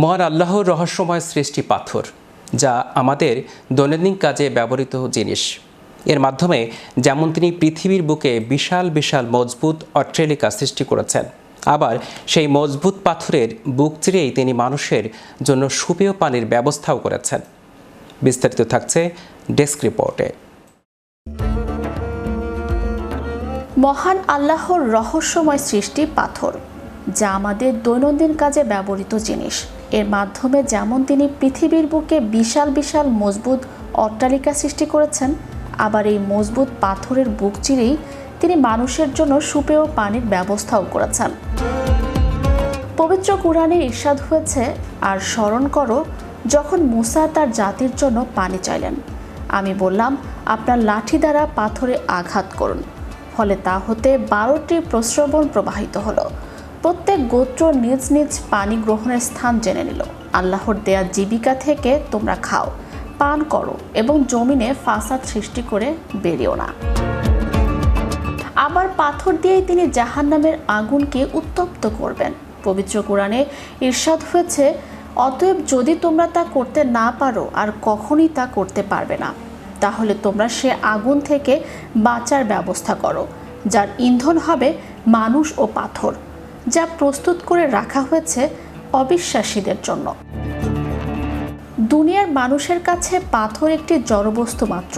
মহান আল্লাহর রহস্যময় সৃষ্টি পাথর, যা আমাদের দৈনন্দিন কাজে ব্যবহৃত জিনিস। এর মাধ্যমে যেমন তিনি পৃথিবীর বুকে বিশাল বিশাল মজবুত অট্টালিকা সৃষ্টি করেছেন, আবার সেই মজবুত পাথরের বুক চিরেই তিনি মানুষের জন্য সুপেয় পানির ব্যবস্থাও করেছেন। বিস্তারিত থাকছে ডেস্ক রিপোর্টে। মহান আল্লাহর রহস্যময় সৃষ্টি পাথর, যা আমাদের দৈনন্দিন কাজে ব্যবহৃত জিনিস। এর মাধ্যমে যেমন তিনি পৃথিবীর বুকে বিশাল বিশাল মজবুত অট্টালিকা সৃষ্টি করেছেন, আবার এই মজবুত পাথরের বুক চিরেই তিনি মানুষের জন্য সুপেয় পানির ব্যবস্থাও করেছেন। পবিত্র কুরআনে ইরশাদ হয়েছে, আর স্মরণ করো যখন মূসা তার জাতির জন্য পানি চাইলেন, আমি বললাম আপনার লাঠি দ্বারা পাথরে আঘাত করুন, ফলে তা হতে 12টি প্রস্রবণ প্রবাহিত হলো। প্রত্যেক গোত্র নিজ নিজ পানি গ্রহণের স্থান জেনে নিল। আল্লাহর দেয়া জীবিকা থেকে তোমরা খাও, পান করো এবং জমিনে ফাসাদ সৃষ্টি করে বেরিও না। আবার পাথর দিয়েই তিনি জাহান্নামের আগুনকে উত্তপ্ত করবেন। পবিত্র কোরআনে ইরশাদ হয়েছে, অতএব যদি তোমরা তা করতে না পারো আর কখনই তা করতে পারবে না, তাহলে তোমরা সে আগুন থেকে বাঁচার ব্যবস্থা করো, যার ইন্ধন হবে মানুষ ও পাথর, যা প্রস্তুত করে রাখা হয়েছে অবিশ্বাসীদের জন্য। দুনিয়ার মানুষের কাছে পাথর একটি জড়বস্তু মাত্র,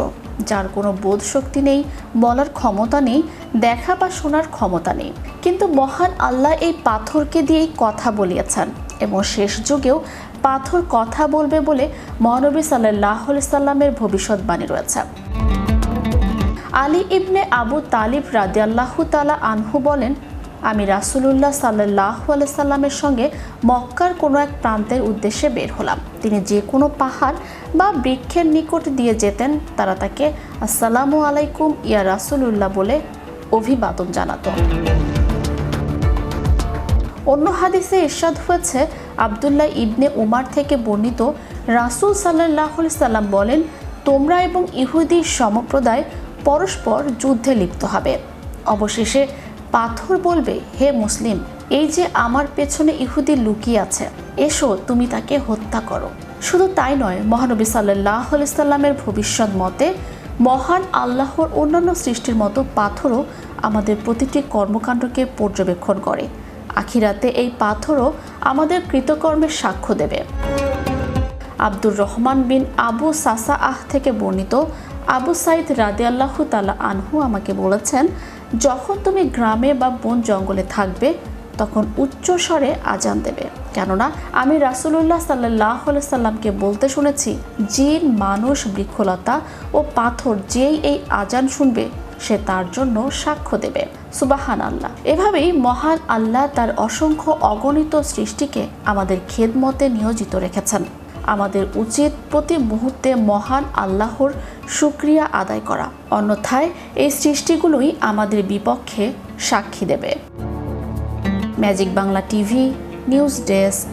যার কোনো বোধ শক্তি নেই, বলার ক্ষমতা নেই, দেখা বা শোনার ক্ষমতা নেই। কিন্তু মহান আল্লাহ এই পাথরকে দিয়েই কথা বলিয়েছেন এবং শেষ যুগেও পাথর কথা বলবে বলে মহানবী সাল্লাল্লাহু আলাইহি সাল্লামের ভবিষ্যৎবাণী রয়েছে। আলী ইবনে আবু তালিব রাদিয়াল্লাহু তাআলা আনহু বলেন, আমি রাসূলুল্লাহ সাল্লাল্লাহু আলাইহি সাল্লামের সঙ্গে মক্কার কোনো এক প্রান্তের উদ্দেশ্যে বের হলাম। তিনি যে কোনো পাহাড় বা বৃক্ষের নিকট দিয়ে যেতেন, তারা তাকে আসসালামু আলাইকুম ইয়া রাসূলুল্লাহ বলে অভিবাদন জানাত। অন্য হাদিসে ইরশাদ হয়েছে, আব্দুল্লাহ ইবনে উমার থেকে বর্ণিত, রাসূল সাল্লাল্লাহু আলাইহি সাল্লাম বলেন, তোমরা এবং ইহুদি সম্প্রদায় পরস্পর যুদ্ধে লিপ্ত হবে। অবশেষে পাথর বলবে, হে মুসলিম, এই যে আমার পেছনে ইহুদি লুকিয়ে আছে, এসো তুমি তাকে হত্যা করো। শুধু তাই নয়, মহানবী সাল্লাল্লাহু আলাইহি সাল্লামের ভবিষ্যৎ মতে মহান আল্লাহর অন্যান্য সৃষ্টির মতো পাথরও আমাদের প্রতিটি কর্মকাণ্ডকে পর্যবেক্ষণ করে। আখিরাতে এই পাথরও আমাদের কৃতকর্মের সাক্ষ্য দেবে। আব্দুর রহমান বিন আবু সাসাআহ থেকে বর্ণিত, আবু সাইদ রাদিয়াল্লাহু তাআলা আনহু আমাকে বলেছেন, যখন তুমি গ্রামে বা বন জঙ্গলে থাকবে, তখন উচ্চ স্বরে আজান দেবে, কেননা আমি রাসূলুল্লাহ সাল্লাল্লাহু আলাইহি সাল্লামকে বলতে শুনেছি, জিন, মানুষ, বৃক্ষলতা ও পাথর যেই এই আজান শুনবে, সে তার জন্য সাক্ষ্য দেবে। সুবহানাল্লাহ। এভাবেই মহান আল্লাহ তার অসংখ্য অগণিত সৃষ্টিকে আমাদের খেদমতে নিয়োজিত রেখেছেন। আমাদের উচিত প্রতি মুহূর্তে মহান আল্লাহর শুকরিয়া আদায় করা, অন্যথায় এই সৃষ্টিগুলোই আমাদের বিপক্ষে সাক্ষী দেবে। Magic Bangla TV news desk.